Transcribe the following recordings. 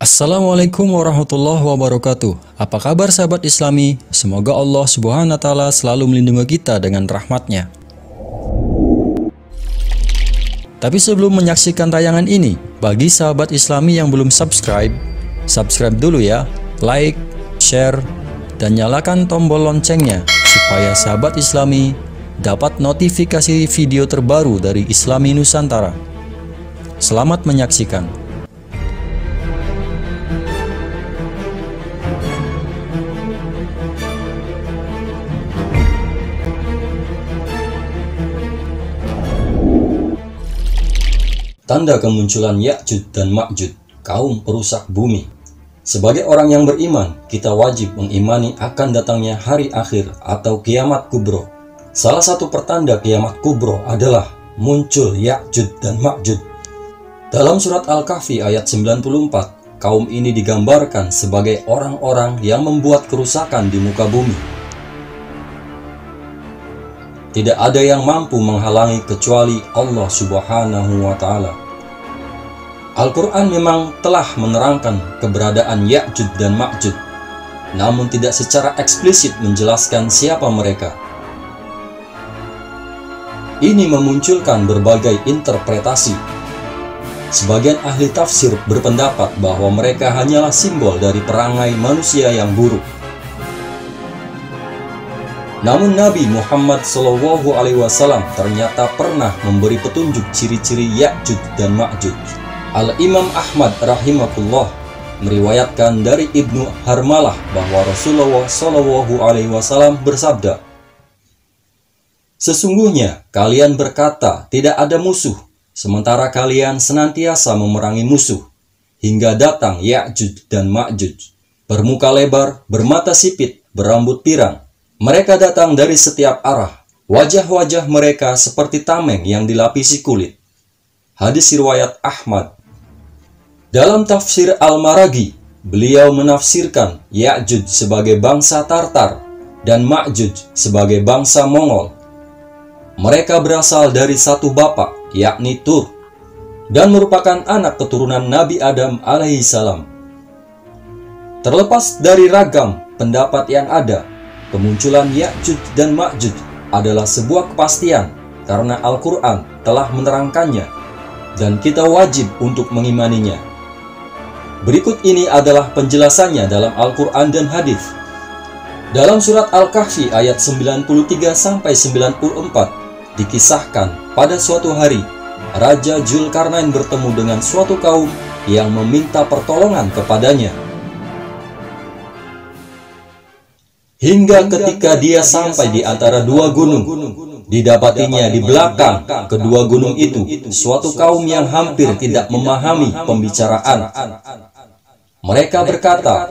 Assalamualaikum warahmatullahi wabarakatuh. Apa kabar sahabat Islami? Semoga Allah Subhanahu wa Ta'ala selalu melindungi kita dengan rahmatnya. Tapi sebelum menyaksikan tayangan ini, bagi sahabat Islami yang belum subscribe dulu ya, like, share, dan nyalakan tombol loncengnya supaya sahabat Islami dapat notifikasi video terbaru dari Islami Nusantara. Selamat menyaksikan. Tanda kemunculan Ya'juj dan Ma'juj, kaum perusak bumi. Sebagai orang yang beriman, kita wajib mengimani akan datangnya hari akhir atau kiamat kubro. Salah satu pertanda kiamat kubro adalah muncul Ya'juj dan Ma'juj. Dalam surat Al-Kahfi ayat 94, kaum ini digambarkan sebagai orang-orang yang membuat kerusakan di muka bumi. Tidak ada yang mampu menghalangi kecuali Allah Subhanahu wa Ta'ala. Al-Quran memang telah menerangkan keberadaan Ya'juj dan Ma'juj, namun tidak secara eksplisit menjelaskan siapa mereka. Ini memunculkan berbagai interpretasi. Sebagian ahli tafsir berpendapat bahwa mereka hanyalah simbol dari perangai manusia yang buruk. Namun Nabi Muhammad SAW ternyata pernah memberi petunjuk ciri-ciri Ya'juj dan Ma'juj. Al-Imam Ahmad rahimahullah meriwayatkan dari Ibnu Harmalah bahwa Rasulullah SAW bersabda, "Sesungguhnya kalian berkata tidak ada musuh, sementara kalian senantiasa memerangi musuh, hingga datang Ya'juj dan Ma'juj, bermuka lebar, bermata sipit, berambut pirang. Mereka datang dari setiap arah. Wajah-wajah mereka seperti tameng yang dilapisi kulit." Hadis riwayat Ahmad. Dalam tafsir Al-Maraghi, beliau menafsirkan Ya'juj sebagai bangsa Tartar dan Ma'juj sebagai bangsa Mongol. Mereka berasal dari satu bapak, yakni Tur, dan merupakan anak keturunan Nabi Adam alaihissalam. Terlepas dari ragam pendapat yang ada, kemunculan Ya'juj dan Ma'juj adalah sebuah kepastian karena Al-Quran telah menerangkannya dan kita wajib untuk mengimaninya. Berikut ini adalah penjelasannya dalam Al-Quran dan hadis. Dalam surat Al-Kahfi ayat 93-94 dikisahkan pada suatu hari Raja Dzulkarnain bertemu dengan suatu kaum yang meminta pertolongan kepadanya. Hingga ketika dia sampai di antara dua gunung, didapatinya di belakang kedua gunung itu suatu kaum yang hampir tidak memahami pembicaraan. Mereka berkata,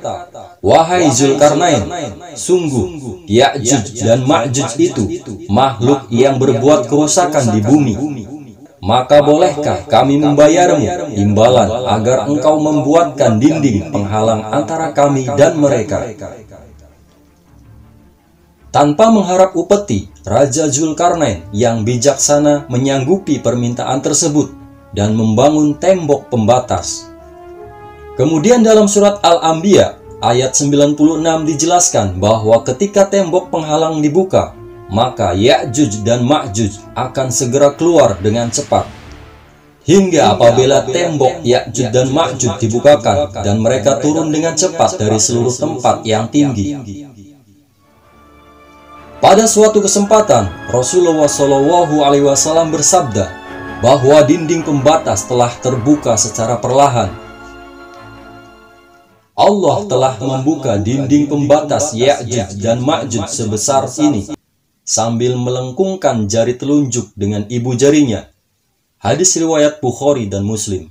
"Wahai Dzulkarnain, sungguh Ya'juj dan Ma'juj itu makhluk yang berbuat kerusakan di bumi. Maka bolehkah kami membayarmu imbalan agar engkau membuatkan dinding penghalang antara kami dan mereka?" Tanpa mengharap upeti, Raja Dzulkarnain yang bijaksana menyanggupi permintaan tersebut dan membangun tembok pembatas. Kemudian dalam surat Al-Anbiya ayat 96 dijelaskan bahwa ketika tembok penghalang dibuka, maka Ya'juj dan Ma'juj akan segera keluar dengan cepat. Hingga apabila tembok Ya'juj dan Ma'juj dibukakan dan mereka turun dengan cepat dari seluruh tempat yang tinggi. Pada suatu kesempatan, Rasulullah SAW bersabda bahwa dinding pembatas telah terbuka secara perlahan. Allah telah membuka dinding pembatas Ya'juj dan Ma'juj sebesar ini sambil melengkungkan jari telunjuk dengan ibu jarinya. Hadis riwayat Bukhari dan Muslim.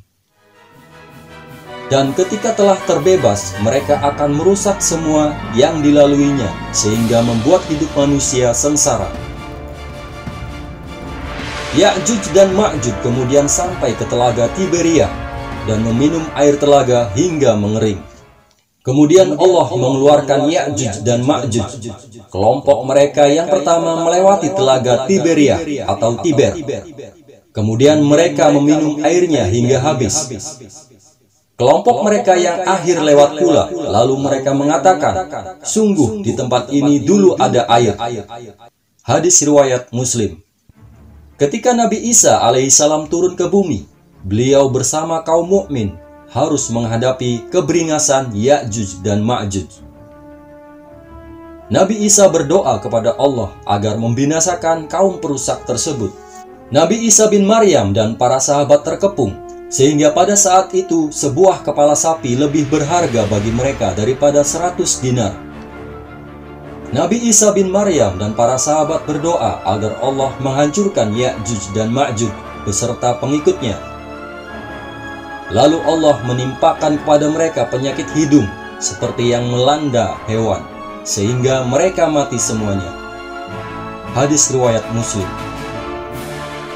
Dan ketika telah terbebas, mereka akan merusak semua yang dilaluinya sehingga membuat hidup manusia sengsara. Ya'juj dan Ma'juj kemudian sampai ke telaga Tiberia dan meminum air telaga hingga mengering. Kemudian Allah mengeluarkan Ya'juj dan Ma'juj. Kelompok mereka yang pertama melewati telaga Tiberia atau Tiber. Kemudian mereka meminum airnya hingga habis. Kelompok mereka yang akhir lewat pula, lalu mereka mengatakan, sungguh di tempat ini dulu ada air. Hadis riwayat Muslim. Ketika Nabi Isa alaihissalam turun ke bumi, beliau bersama kaum mukmin harus menghadapi keberingasan Ya'juj dan Ma'juj. Nabi Isa berdoa kepada Allah agar membinasakan kaum perusak tersebut. Nabi Isa bin Maryam dan para sahabat terkepung, sehingga pada saat itu sebuah kepala sapi lebih berharga bagi mereka daripada 100 dinar. Nabi Isa bin Maryam dan para sahabat berdoa agar Allah menghancurkan Ya'juj dan Ma'juj beserta pengikutnya. Lalu Allah menimpakan kepada mereka penyakit hidung seperti yang melanda hewan, sehingga mereka mati semuanya. Hadis riwayat Muslim.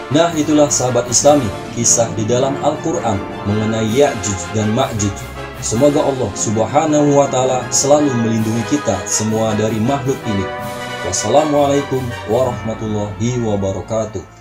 Nah, itulah sahabat Islami, kisah di dalam Al-Quran mengenai Ya'juj dan Ma'juj. Semoga Allah Subhanahu wa Ta'ala selalu melindungi kita semua dari makhluk ini. Wassalamualaikum warahmatullahi wabarakatuh.